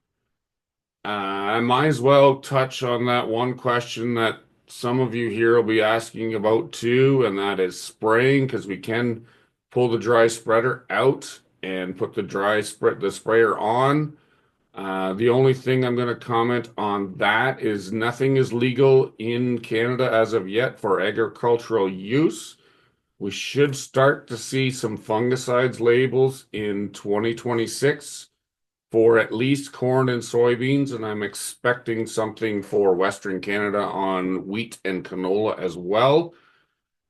I might as well touch on that one question that some of you here will be asking about too, and that is spraying, because we can pull the dry spreader out and put the sprayer on. The only thing I'm going to comment on that is nothing is legal in Canada as of yet for agricultural use. We should start to see some fungicides labels in 2026 for at least corn and soybeans, and I'm expecting something for Western Canada on wheat and canola as well.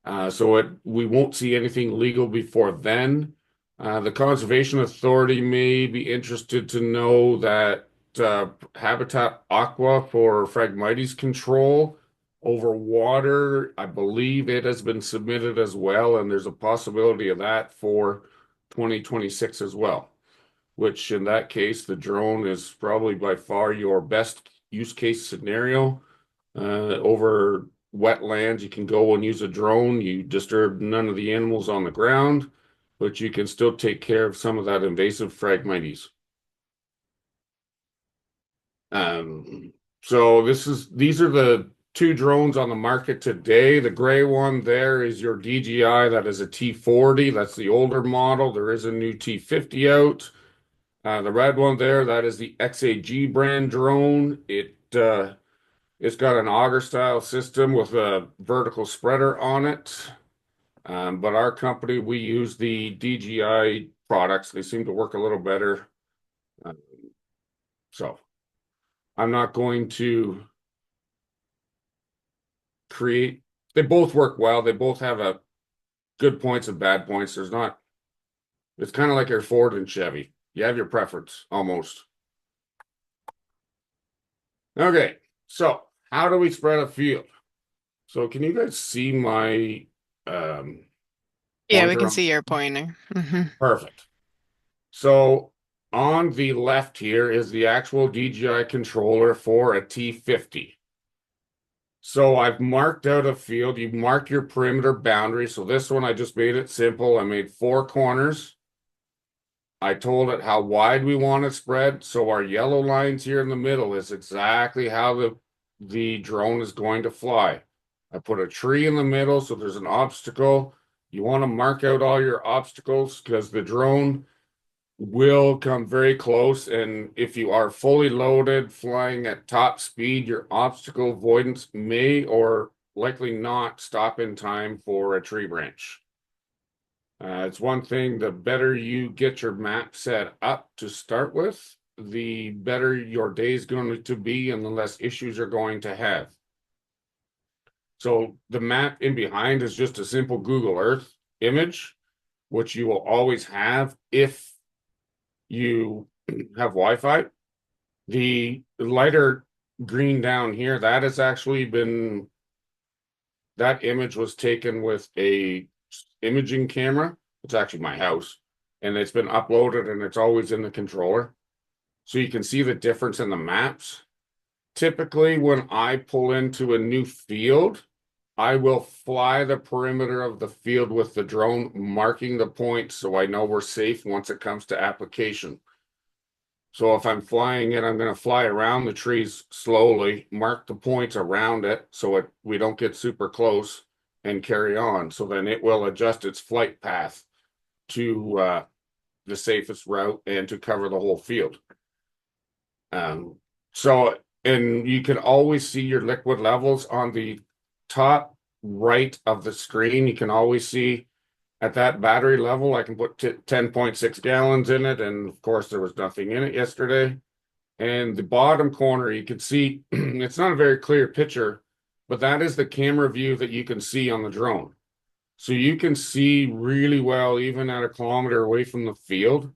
We won't see anything legal before then. The Conservation Authority may be interested to know that Habitat Aqua for Phragmites control over water, I believe it has been submitted as well, and there's a possibility of that for 2026 as well, which in that case, the drone is probably by far your best use case scenario. Over wetlands, you can go and use a drone. You disturb none of the animals on the ground, but you can still take care of some of that invasive Phragmites. These are the two drones on the market today. The gray one there is your DJI. That is a T40. That's the older model. There is a new T50 out. The red one there, that is the XAG brand drone. It's got an auger style system with a vertical spreader on it. But our company, we use the DJI products. They seem to work a little better. So I'm not going to create, they both work well. They both have a good points and bad points. It's kind of like your Ford and Chevy. You have your preference almost. Okay, so how do we spread a field? So can you guys see my Yeah, we pointer can on? see your pointer. Perfect. So on the left here is the actual DJI controller for a T50. So I've marked out a field. You mark your perimeter boundary. So this one, I just made it simple. I made 4 corners. I told it how wide we want it spread. So our yellow lines here in the middle is exactly how the drone is going to fly. I put a tree in the middle, so there's an obstacle. You want to mark out all your obstacles because the drone will come very close. And if you are fully loaded, flying at top speed, your obstacle avoidance may or likely not stop in time for a tree branch. It's one thing, the better you get your map set up to start with, the better your day is going to be and the less issues you're going to have. So the map in behind is just a simple Google Earth image, which you will always have if you have Wi-Fi. The lighter green down here, that image was taken with a imaging camera. It's actually my house, and it's been uploaded and it's always in the controller. So you can see the difference in the maps. Typically, when I pull into a new field, I will fly the perimeter of the field with the drone, marking the points so I know we're safe once it comes to application. So if I'm flying it, I'm going to fly around the trees slowly, mark the points around it so we don't get super close and carry on. So then it will adjust its flight path to the safest route and to cover the whole field. And you can always see your liquid levels on the top right of the screen. You can always see at that battery level, I can put 10.6 gallons in it. And of course, there was nothing in it yesterday. And the bottom corner, you can see, it's not a very clear picture, but that is the camera view that you can see on the drone. So you can see really well, even at a kilometer away from the field.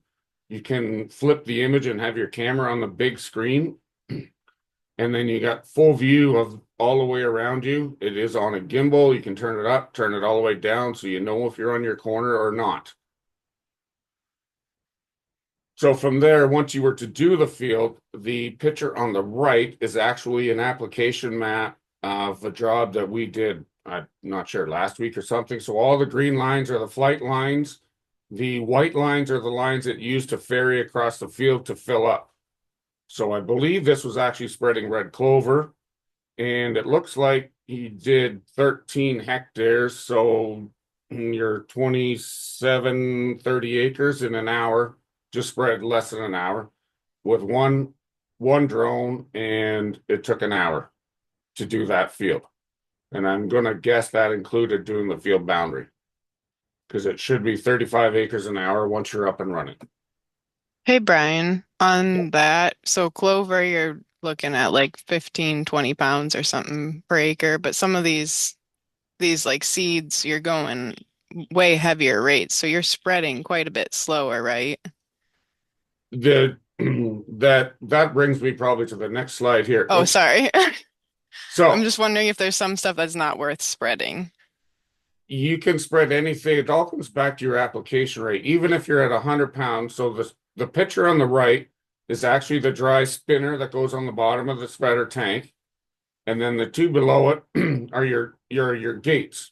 You can flip the image and have your camera on the big screen. And then you got full view all the way around you. It is on a gimbal. You can turn it up, turn it all the way down, so you know if you're on your corner or not. So from there, once you were to do the field, the picture on the right is actually an application map of a job that we did, I'm not sure, last week or something. So all the green lines are the flight lines. The white lines are the lines that you use to ferry across the field to fill up. So I believe this was actually spreading red clover, and it looks like he did 13 hectares. So you're 27, 30 acres in an hour, just spread less than an hour with one drone, and it took an hour to do that field. And I'm gonna guess that included doing the field boundary, because it should be 35 acres an hour once you're up and running. Hey Brian, on that, so clover, you're looking at like 15, 20 pounds or something per acre, but some of these like seeds, you're going way heavier rates, so you're spreading quite a bit slower, right? The that brings me probably to the next slide here. Oh, Oops. sorry. I'm So just wondering if there's some stuff that's not worth spreading. you can spread anything. It all comes back to your application rate, even if you're at 100 pounds. So the picture on the right is actually the dry spinner that goes on the bottom of the spreader tank. And then the two below it are your gates.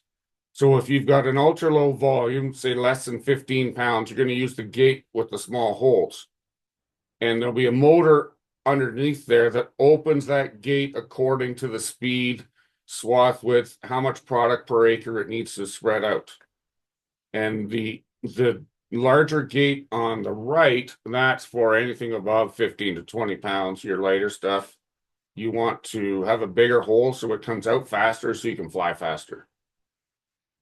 So if you've got an ultra low volume, say less than 15 pounds, you're going to use the gate with the small holes. And there'll be a motor underneath there that opens that gate according to the speed, swath width, how much product per acre it needs to spread out. And the larger gate on the right, that's for anything above 15 to 20 pounds, your lighter stuff. You want to have a bigger hole so it comes out faster so you can fly faster.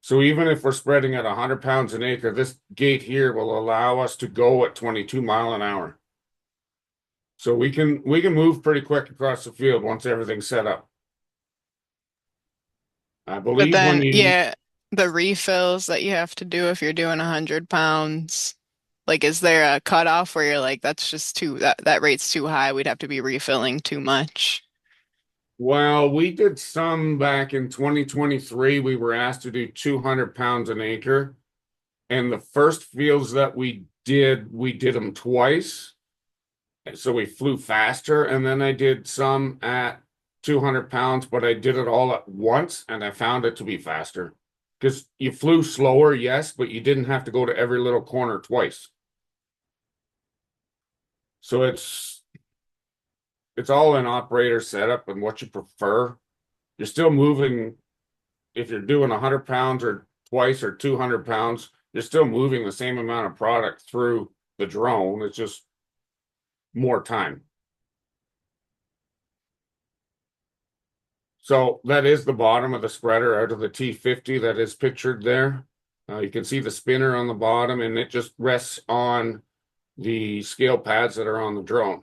So even if we're spreading at 100 pounds an acre, this gate here will allow us to go at 22 mile an hour. So we can move pretty quick across the field once everything's set up. I But believe when then, you yeah, the refills that you have to do if you're doing 100 pounds, like, is there a cutoff where you're like, that's just too, that rate's too high, we'd have to be refilling too much? Well, we did some back in 2023. We were asked to do 200 pounds an acre. And the first fields that we did them twice. So we flew faster. And then I did some at 200 pounds, but I did it all at once and I found it to be faster. Because you flew slower, yes, but you didn't have to go to every little corner twice. So it's all an operator setup and what you prefer. You're still moving, if you're doing 100 pounds or twice or 200 pounds, you're still moving the same amount of product through the drone. It's just more time. So that is the bottom of the spreader out of the T50 that is pictured there. You can see the spinner on the bottom and it just rests on the scale pads that are on the drone.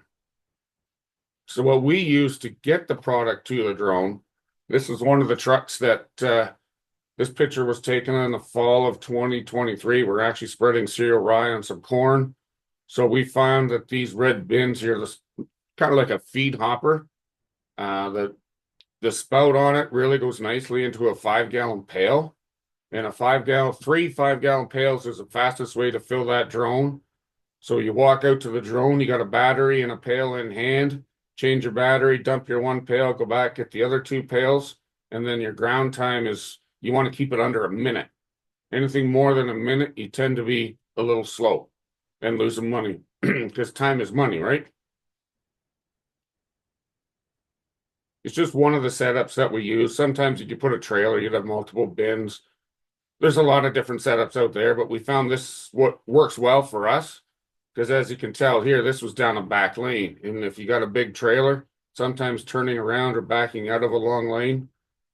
So what we use to get the product to the drone, this is one of the trucks that this picture was taken in the fall of 2023. We're actually spreading cereal rye on some corn. So we found that these red bins here, this kind of like a feed hopper. The spout on it really goes nicely into a 5-gallon pail. And three 5-gallon pails is the fastest way to fill that drone. So you walk out to the drone, you got a battery and a pail in hand, change your battery, dump your one pail, go back, get the other two pails, and then your ground time is, you want to keep it under a minute. Anything more than a minute, you tend to be a little slow and losing money because time is money, right? It's just one of the setups that we use. Sometimes if you put a trailer, you'd have multiple bins. There's a lot of different setups out there, but we found this what works well for us. Because as you can tell here, this was down a back lane. And if you got a big trailer, sometimes turning around or backing out of a long lane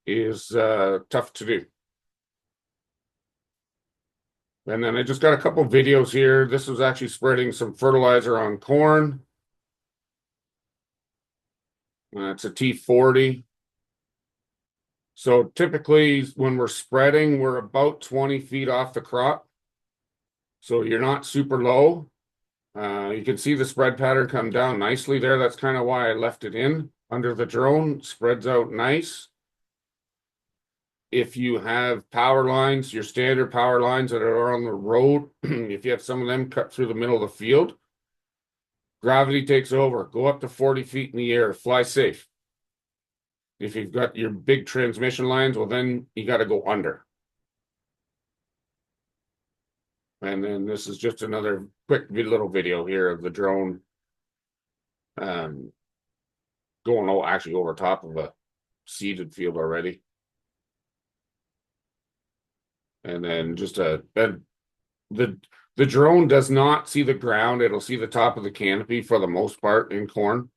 is tough to do. And then I just got a couple videos here. This was actually spreading some fertilizer on corn. It's a T40. So typically when we're spreading, we're about 20 feet off the crop. So you're not super low. You can see the spread pattern come down nicely there. That's kind of why I left it in under the drone. Spreads out nice. if you have power lines, your standard power lines that are on the road, if you have some of them cut through the middle of the field, gravity takes over. Go up to 40 feet in the air, fly safe. If you've got your big transmission lines, well, then you got to go under. And then this is just another quick little video here of the drone going actually over top of a seeded field already. And then just the the drone does not see the ground. It'll see the top of the canopy for the most part in corn.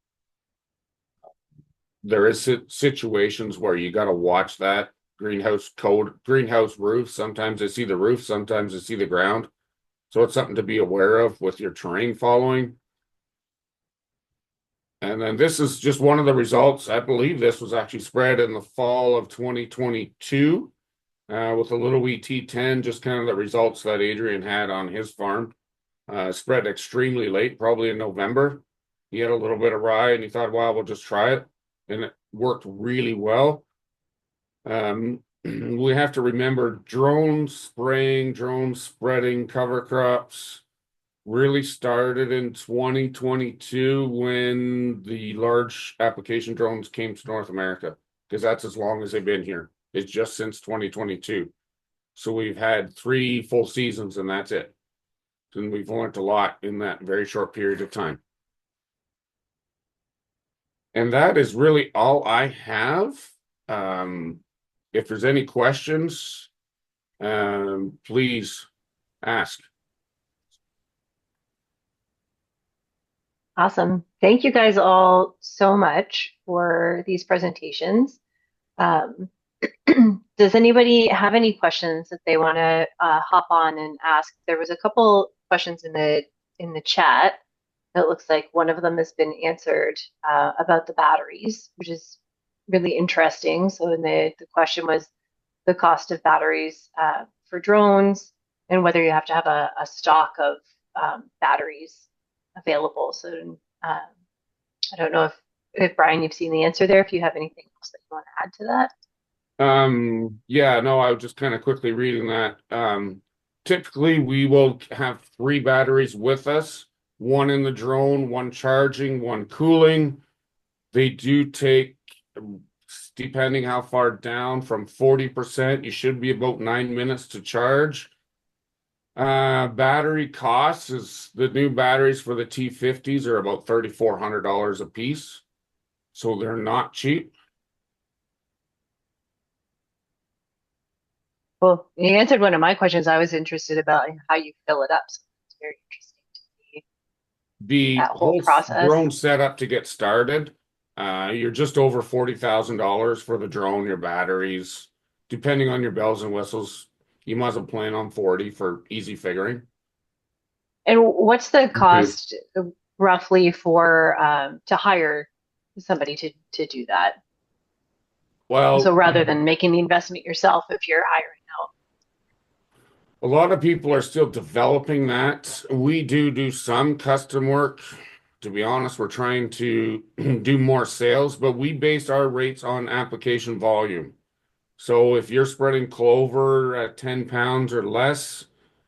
There is situations where you got to watch that greenhouse roof. Sometimes they see the roof, sometimes they see the ground. So it's something to be aware of with your terrain following. And then this is just one of the results. I believe this was actually spread in the fall of 2022 with a little wee T10, just kind of the results that Adrian had on his farm. Spread extremely late, probably in November. He had a little bit of rye and he thought, well, we'll just try it. And it worked really well. We have to remember drone spraying, drone spreading cover crops really started in 2022 when the large application drones came to North America, because that's as long as they've been here. It's just since 2022. So we've had 3 full seasons and that's it. And we've learned a lot in that very short period of time. And that is really all I have. If there's any questions, please ask. Awesome. Thank you guys all so much for these presentations. Does anybody have any questions that they want to hop on and ask? There was a couple questions in the chat. It looks like one of them has been answered about the batteries, which is really interesting. So the question was the cost of batteries for drones and whether you have to have a stock of batteries available. So I don't know if Brian, you've seen the answer there, if you have anything else that you want to add to that. Yeah, no, I was just kind of quickly reading that. Typically we will have 3 batteries with us, one in the drone, one charging, one cooling. They do take, depending how far down, from 40%, you should be about 9 minutes to charge. Battery costs is the new batteries for the T50s are about $3,400 a piece. So they're not cheap. Well, you answered one of my questions. I was interested about how you fill it up. So it's very interesting to see The that whole whole process. drone setup to get started, you're just over $40,000 for the drone, your batteries, depending on your bells and whistles. You must have planned on 40 for easy figuring. And what's the cost roughly for to hire somebody to do that? Well, So rather than making the investment yourself, if you're hiring out. a lot of people are still developing that. We do some custom work. To be honest, we're trying to do more sales, but we base our rates on application volume. So if you're spreading clover at 10 pounds or less,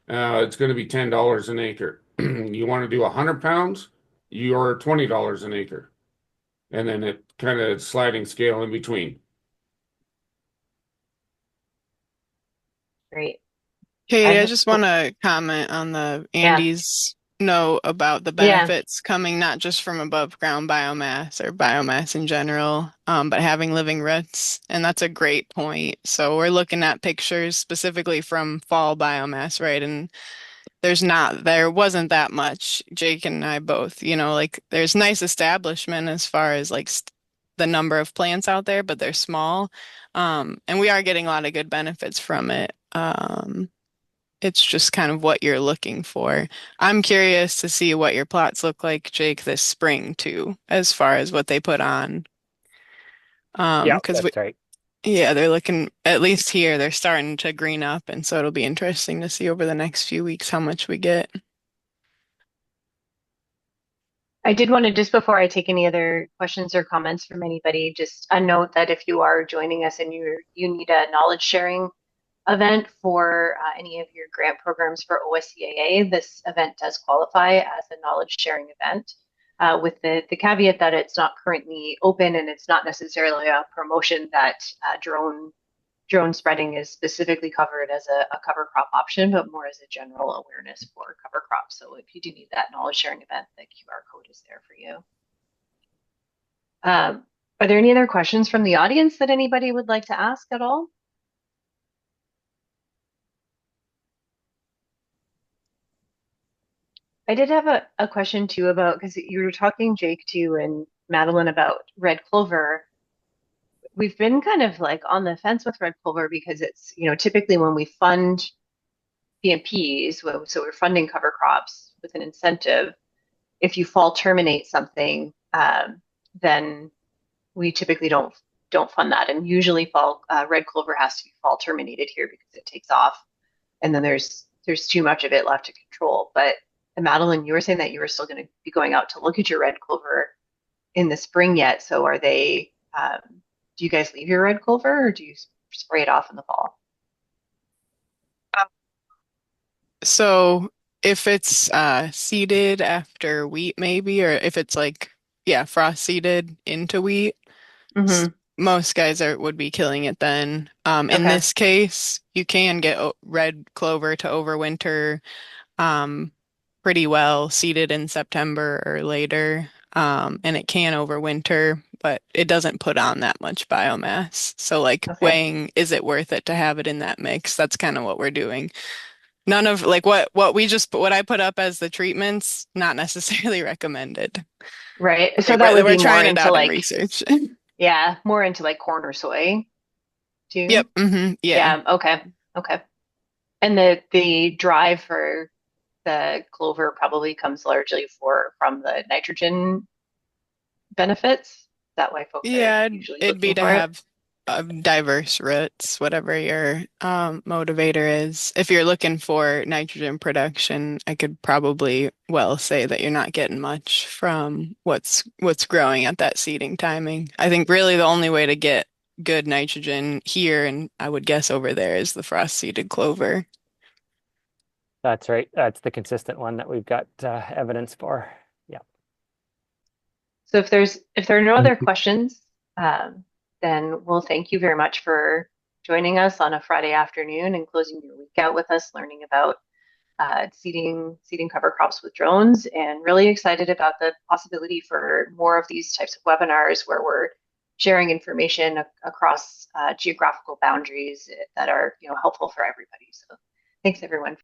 it's going to be $10 an acre. You want to do 100 pounds, you're $20 an acre. And then it kind of sliding scale in between. Great. Katie, I just want to comment on Andy's note about the benefits coming not just from above ground biomass or biomass in general, but having living roots. And that's a great point. So we're looking at pictures specifically from fall biomass, right? And there wasn't that much. Jake and I both, like there's nice establishment as far as like the number of plants out there, but they're small. And we are getting a lot of good benefits from it. It's just kind of what you're looking for. I'm curious to see what your plots look like, Jake, this spring too, as far as what they put on. Yeah, Because that's right. yeah, they're looking, at least here, they're starting to green up, and so it'll be interesting to see over the next few weeks how much we get. I did want to, just before I take any other questions or comments from anybody, just a note that if you are joining us and you need a knowledge sharing event for any of your grant programs for OSCAA, this event does qualify as a knowledge sharing event, with the caveat that it's not currently open and it's not necessarily a promotion that drone spreading is specifically covered as a cover crop option, but more as a general awareness for cover crops. So if you do need that knowledge sharing event, the QR code is there for you. Are there any other questions from the audience that anybody would like to ask at all? I did have a question too about, because you were talking, Jake, too, and Madeline, about red clover. We've been kind of like on the fence with red clover because it's, typically when we fund PMPs, so we're funding cover crops with an incentive. If you fall terminate something, then we typically don't fund that. And usually fall red clover has to be fall terminated here because it takes off, and then there's too much of it left to control. But Madeline, you were saying that you were still going to be going out to look at your red clover in the spring yet. So are they? Do you guys leave your red clover, or do you spray it off in the fall? So if it's seeded after wheat, maybe, or if it's like, yeah, frost seeded into wheat, Mm-hmm. most guys would be killing it then. In Okay. this case, you can get red clover to overwinter um, pretty well seeded in September or later. And it can overwinter, but it doesn't put on that much biomass. So like Okay. weighing, is it worth it to have it in that mix? That's kind of what we're doing. None of like what I put up as the treatments, not necessarily recommended. Right. So Like that would we're be more trying it into out in like, research. yeah, more into like corn or soy Yep. too. Yeah. Yeah. Okay. Okay. And the drive for the clover probably comes largely from the nitrogen benefits. That why folks are Yeah, usually it'd be looking to for it. have diverse roots, whatever your motivator is. If you're looking for nitrogen production, I could probably well say that you're not getting much from what's growing at that seeding timing. I think really the only way to get good nitrogen here, and I would guess over there, is the frost seeded clover. That's right. That's the consistent one that we've got evidence for. Yeah. So if there are no other questions, um, then we'll thank you very much for joining us on a Friday afternoon and closing your week out with us, learning about seeding cover crops with drones, and really excited about the possibility for more of these types of webinars where we're sharing information across geographical boundaries that are helpful for everybody. So thanks everyone.